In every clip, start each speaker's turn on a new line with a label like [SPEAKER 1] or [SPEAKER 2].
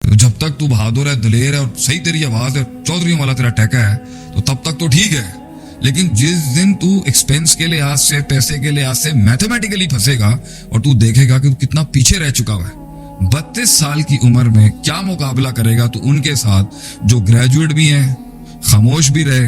[SPEAKER 1] तो जब तक तू बहादुर है, दलेर है और सही तेरी आवाज है, चौधरी वाला तेरा टैका है, तो तब तक तो ठीक है। लेकिन जिस दिन तू एक्सपेंस के लिहाज से, पैसे के लिहाज से मैथमेटिकली फंसेगा और तू देखेगा कि तू कितना पीछे रह चुका है, 32 साल की उम्र में क्या मुकाबला करेगा तू उनके साथ जो ग्रेजुएट भी हैं, खामोश भी रहे,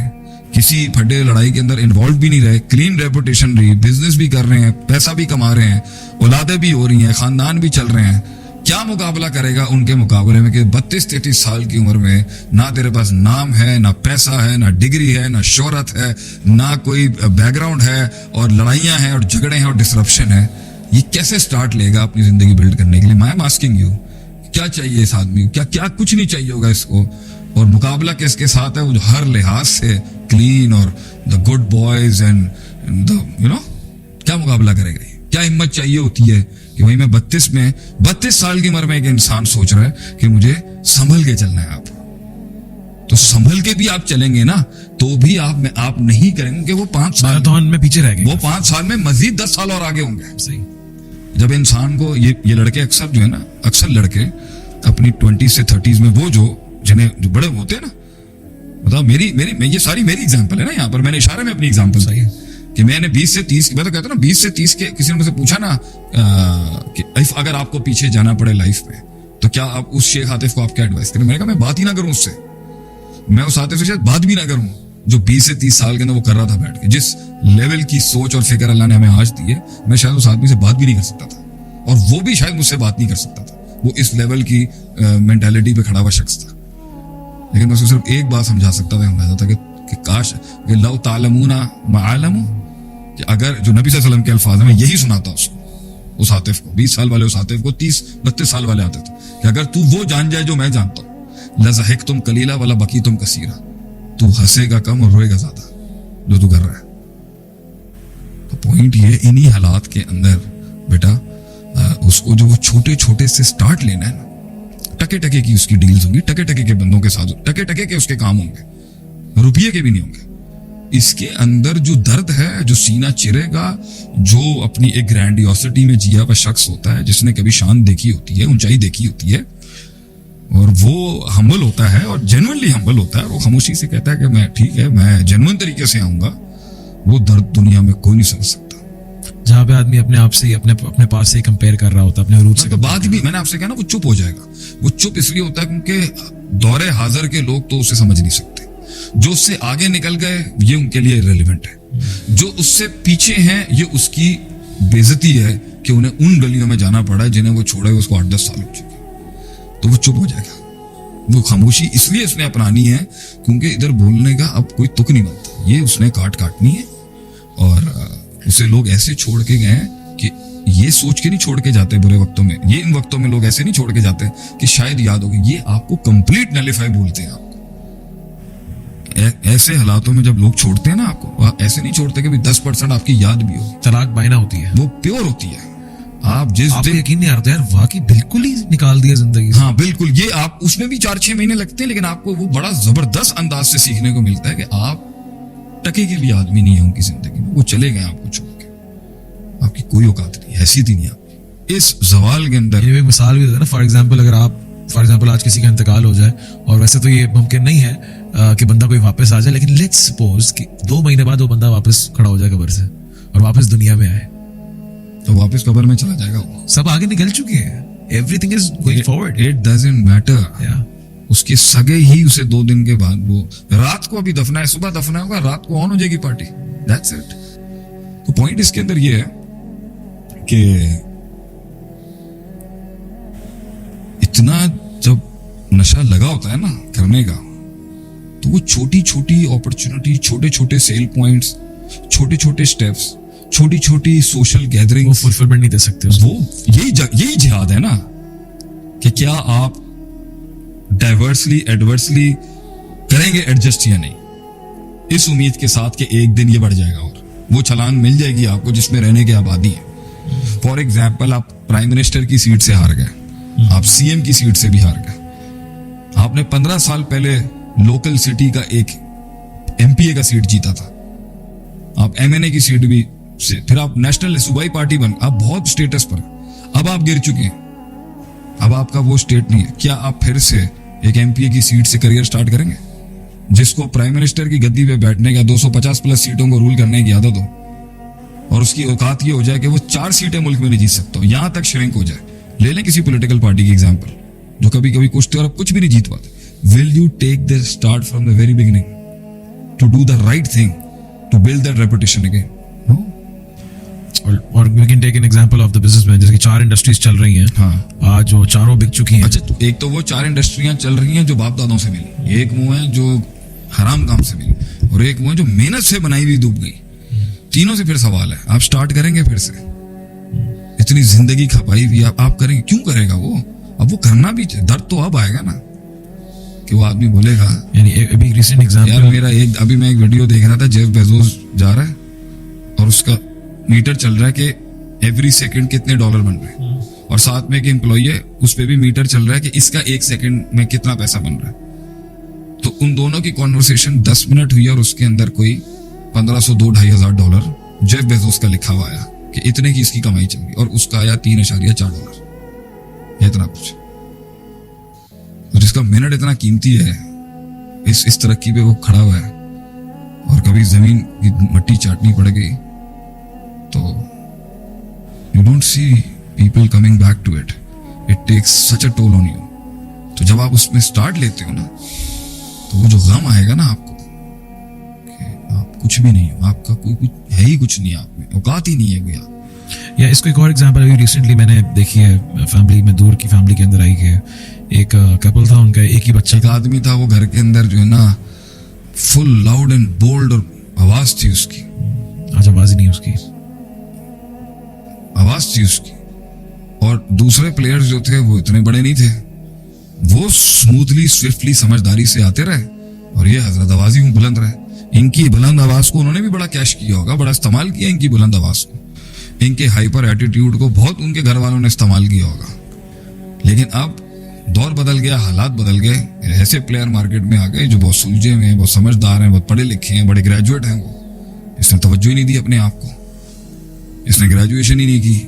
[SPEAKER 1] किसी फटे लड़ाई के अंदर इन्वॉल्व भी नहीं रहे, क्लीन रेपुटेशन रही, बिजनेस भी कर रहे हैं, पैसा भी कमा रहे हैं, औलादे भी हो रही हैं, खानदान भी चल रहे हैं। क्या मुकाबला करेगा उनके मुकाबले में कि 32-33 साल की उम्र में ना तेरे पास नाम है, ना पैसा है, ना डिग्री है, ना शोहरत है, ना कोई बैकग्राउंड है, और लड़ाइयां हैं और झगड़े हैं और डिसरप्शन है। ये कैसे स्टार्ट लेगा अपनी जिंदगी बिल्ड करने के लिए? आई एम आस्किंग यू, क्या चाहिए इस आदमी को? क्या कुछ नहीं चाहिए होगा इसको। और मुकाबला किसके साथ है? वो जो हर लिहाज से क्लीन और the good boys and the क्या मुकाबला करेगा? क्या हिम्मत चाहिए होती है कि भाई मैं 32 साल की उम्र में एक इंसान सोच रहा है कि मुझे संभल के चलना है। आप तो संभल के भी आप चलेंगे ना, तो भी आप नहीं करेंगे कि वो 5 साल
[SPEAKER 2] मैराथन में पीछे रह गए।
[SPEAKER 1] वो 5 साल में मजीद 10 साल और आगे होंगे।
[SPEAKER 2] सही।
[SPEAKER 1] जब इंसान को ये लड़के अक्सर जो है ना, अक्सर लड़के अपनी 20 से 30s में वो जो बड़े होते हैं ना, मतलब मेरी ये सारी मेरी एग्जांपल है ना, यहाँ पर मैंने इशारे में अपनी एग्जांपल सही है कि मैंने 20 से 30, मैं तो कहता हूँ ना 20 से 30 के, किसी ने मुझसे पूछा ना कि अगर आपको पीछे जाना पड़े लाइफ में तो क्या आप उस शेख आतिफ को आप क्या एडवाइस करें? मैंने कहा मैं बात ही ना करूं उससे, मैं उस आतिफ से शायद बात भी ना करूं जो 20 से 30 साल के अंदर वो कर रहा था बैठ के। जिस लेवल की सोच और फिक्र अल्लाह ने हमें आज दी है, मैं शायद उस आदमी से बात भी नहीं कर सकता था, और वो भी शायद मुझसे बात नहीं कर सकता था। वो इस लेवल की मेंटालिटी पे खड़ा हुआ शख्स था। लेकिन मैं उसको सिर्फ एक बात समझा सकता था कि काश कि लव तालमूना मालमू, कि अगर जो नबी सल्लल्लाहु अलैहि वसल्लम के अल्फाज में यही सुनाता उसको, उस आतिफ को, 20 साल वाले उस आतिफ को 30-32 साल वाले आते थे कि अगर तू वो जान जाए जो मैं जानता हूं, लज़हिक तुम कलीला वाला बकी तुम कसीरा, तू हंसेगा कम और रोएगा ज्यादा जो तू कर रहा है। तो पॉइंट ये, इन्हीं हालात के अंदर बेटा उसको जो वो छोटे छोटे से स्टार्ट लेना है ना, टके टके की उसकी डील्स होंगी, टके टके के बंदों के साथ टके टके के उसके काम होंगे, रुपये के भी नहीं होंगे। इसके अंदर जो दर्द है, जो सीना चिरेगा, जो अपनी एक ग्रैंडियोसिटी में जिया हुआ शख्स होता है, जिसने कभी शान देखी होती है, ऊंचाई देखी होती है, और वो हम्बल होता है और जेन्युइनली हम्बल होता है, और वो खामोशी से कहता है कि मैं ठीक है, मैं जेन्युइन तरीके से आऊंगा, वो दर्द दुनिया में कोई नहीं समझ सकता।
[SPEAKER 2] जहां पे आदमी अपने आप से ही अपने पास से कंपेयर कर रहा होता है, अपने रूट से,
[SPEAKER 1] तो बात भी मैंने आपसे कहा ना, वो चुप हो जाएगा। वो चुप इसलिए होता है क्योंकि दौरे हाजिर के लोग तो उसे समझ नहीं सकते। जो उससे आगे निकल गए ये उनके लिए इररिलेवेंट है, जो उससे पीछे हैं ये उसकी बेइज्जती है कि उन्हें उन गलियों में जाना पड़ा है जिन्हें वो छोड़े उसको 8-10 साल हो चुके। तो वो चुप हो जाएगा। वो खामोशी इसलिए उसने अपनानी है क्योंकि इधर बोलने का अब कोई तुक नहीं बनता, ये उसने काटनी है। और उसे लोग ऐसे छोड़ के गए कि ये सोच के नहीं छोड़ के जाते बुरे वक्तों में, ये इन वक्तों में लोग ऐसे नहीं छोड़ के जाते कि शायद याद होगी, ये आपको कंप्लीट नलिफाई बोलते हैं। आपको ऐसे हालातों में जब लोग छोड़ते हैं ना आपको, ऐसे नहीं छोड़ते कि 10% आपकी याद भी हो,
[SPEAKER 2] तलाक बायना होती है,
[SPEAKER 1] वो प्योर होती है। आप जिस दिन
[SPEAKER 2] यकीन नहीं आता यार, वाकई बिल्कुल ही निकाल दिया जिंदगी से।
[SPEAKER 1] हाँ बिल्कुल, ये आप उसमें भी 4-6 महीने लगते हैं, लेकिन आपको वो बड़ा जबरदस्त अंदाज से सीखने को मिलता है कि आप टके के भी आदमी नहीं है उनकी जिंदगी में, वो चले गए आपको छोड़ के, आपकी कोई औकात नहीं, हैसियत ही नहीं आपकी इस जवाल के अंदर।
[SPEAKER 2] ये एक मिसाल भी देता है ना, फॉर एग्जाम्पल आज किसी का इंतकाल हो जाए, और वैसे तो ये मुमकिन नहीं है कि बंदा कोई वापस आ जाए, लेकिन लेट्स सपोज कि 2 महीने बाद वो बंदा वापस खड़ा हो जाए कब्र से और वापस दुनिया में आए,
[SPEAKER 1] तो वापस कब्र में चला जाएगा वो।
[SPEAKER 2] सब आगे निकल चुके हैं, everything is going forward,
[SPEAKER 1] it doesn't matter. उसके सगे ही उसे 2 दिन के बाद, वो रात को अभी दफना है, सुबह दफना होगा, रात को ऑन हो जाएगी पार्टी, दैट्स इट। तो पॉइंट इसके अंदर ये है कि इतना जब नशा लगा होता है ना करने का, तो वो छोटी छोटी अपॉर्चुनिटी, छोटे छोटे सेल पॉइंट्स, छोटे छोटे स्टेप्स, छोटी छोटी सोशल गैदरिंग,
[SPEAKER 2] वो फुलफिलमेंट नहीं दे सकते उसको।
[SPEAKER 1] वो यही जिहाद है ना, कि क्या आप डाइवर्सली एडवर्सली करेंगे एडजस्ट या नहीं, इस उम्मीद के साथ कि एक दिन ये बढ़ जाएगा और वो छलांग मिल जाएगी आपको जिसमें रहने की आबादी है। फॉर एग्जाम्पल, आप प्राइम मिनिस्टर की सीट से हार गए, आप सीएम की सीट से भी हार गए, आपने 15 साल पहले लोकल सिटी का एक एमपीए का सीट जीता था, आप एमएनए की सीट भी से, फिर आप नेशनल सूबाई पार्टी बन, आप बहुत स्टेटस पर, अब आप गिर चुके हैं, अब आपका वो स्टेट नहीं है, क्या आप फिर से एक एमपीए की सीट से करियर स्टार्ट करेंगे? जिसको प्राइम मिनिस्टर की गद्दी पे बैठने का 250 प्लस सीटों को रूल करने की आदत हो, और उसकी औकात ये हो जाए कि वो 4 सीटें मुल्क में नहीं जीत सकता हो, यहां तक श्रिंक हो जाए। ले लें किसी पॉलिटिकल पार्टी की एग्जांपल, जो कभी कभी कुछ और अब कुछ भी नहीं जीत पाते। Will you take the start from the very beginning to do the right thing to build that reputation again?
[SPEAKER 2] और we can take an example of the businessman, जैसे कि 4 इंडस्ट्रीज चल रही हैं।
[SPEAKER 1] हाँ,
[SPEAKER 2] आज वो चारों बिक चुकी हैं।
[SPEAKER 1] अच्छा, तो एक तो वो 4 इंडस्ट्रियां चल रही हैं जो बाप दादों से मिली, एक वो है जो हराम काम से मिली, और एक वो है जो मेहनत से बनाई हुई डूब गई। तीनों से फिर सवाल है, आप स्टार्ट करेंगे फिर से? इतनी जिंदगी खपाई हुई आप करेंगे? क्यों करेगा वो? अब वो करना भी चाहिए। दर्द तो अब आएगा ना कि वो आदमी बोलेगा।
[SPEAKER 2] यानी अभी रिसेंट एग्जांपल,
[SPEAKER 1] यार मेरा अभी मैं एक वीडियो देख रहा था, जेफ बेजोस जा रहा है और उसका मीटर चल रहा है कि एवरी सेकंड कितने डॉलर बन रहे हैं, और साथ में एक एम्प्लॉई है, उस पे भी मीटर चल रहा है कि इसका 1 सेकंड में कितना पैसा बन रहा है। तो उन दोनों की कॉन्वर्सेशन 10 मिनट हुई और उसके अंदर कोई 1500 $2,500 डॉलर जेफ बेजोस का लिखा हुआ आया कि इतने की इसकी कमाई चल गई, और उसका आया $3.4। इतना कुछ, और जिसका मिनट इतना कीमती है, इस तरक्की पे वो खड़ा हुआ है, और कभी जमीन की मट्टी चाटनी पड़ गई तो you don't see people coming back to it. It takes such a toll on you. तो जब आप उसमें स्टार्ट लेते हो ना, तो वो जो गम आएगा ना आपको कि आप कुछ भी नहीं हो, आपका कोई कुछ है ही कुछ नहीं, आप में औकात ही नहीं है कोई आप।
[SPEAKER 2] या इसको एक और एग्जांपल अभी रिसेंटली मैंने देखी है, फैमिली में, दूर की फैमिली के अंदर आई है। एक कपल था, उनका एक ही बच्चा
[SPEAKER 1] एक आदमी था, वो घर के अंदर जो है ना फुल लाउड एंड बोल्ड, और आवाज थी उसकी,
[SPEAKER 2] आज आवाज ही नहीं उसकी,
[SPEAKER 1] आवाज थी उसकी, और दूसरे प्लेयर्स जो थे वो इतने बड़े नहीं थे, वो स्मूथली स्विफ्टली समझदारी से आते रहे, और ये हजरत आवाज ही बुलंद रहे। इनकी बुलंद आवाज को उन्होंने भी बड़ा कैश किया होगा, बड़ा इस्तेमाल किया इनकी बुलंद आवाज को, इनके हाइपर एटीट्यूड को बहुत उनके घर वालों ने इस्तेमाल किया होगा। लेकिन अब दौर बदल गया, हालात बदल गए, ऐसे प्लेयर मार्केट में आ गए जो बहुत सुलझे हुए हैं, बहुत समझदार हैं, बहुत पढ़े लिखे हैं, बड़े ग्रेजुएट हैं। वो इसने तवज्जो ही नहीं दी अपने आप को, इसने ग्रेजुएशन ही नहीं की,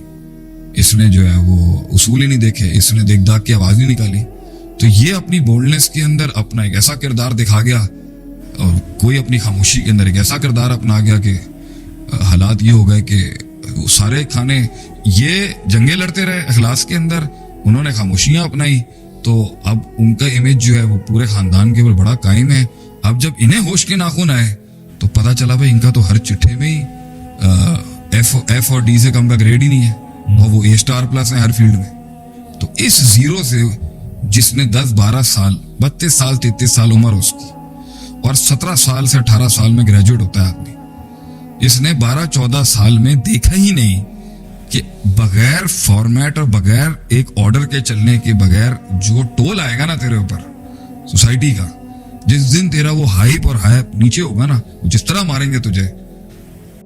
[SPEAKER 1] इसने जो है वो उसूल ही नहीं देखे, इसने देख दाग की आवाज नहीं निकाली। तो ये अपनी बोल्डनेस के अंदर अपना एक ऐसा किरदार दिखा गया, और कोई अपनी खामोशी के अंदर एक ऐसा किरदार अपना गया कि हालात ये हो गए कि सारे खाने ये जंगे लड़ते रहे अखलास के अंदर, उन्होंने खामोशियां अपनाई, तो अब उनका इमेज जो है वो पूरे खानदान के ऊपर बड़ा कायम है। अब जब इन्हें होश के नाखून आए तो पता चला भाई इनका तो हर चिट्ठे में ही एफ और डी से कम का ग्रेड ही नहीं है, और वो A+ है हर फील्ड में। तो इस जीरो से जिसने 10-12 साल, 32 साल 33 साल उम्र उसकी, और 17 साल से 18 साल में ग्रेजुएट होता है आदमी, इसने 12-14 साल में देखा ही नहीं कि बगैर फॉर्मेट और बगैर एक ऑर्डर के चलने के बगैर जो टोल आएगा ना तेरे ऊपर सोसाइटी का, जिस दिन तेरा वो हाइप और हाइप नीचे होगा ना, जिस तरह मारेंगे तुझे,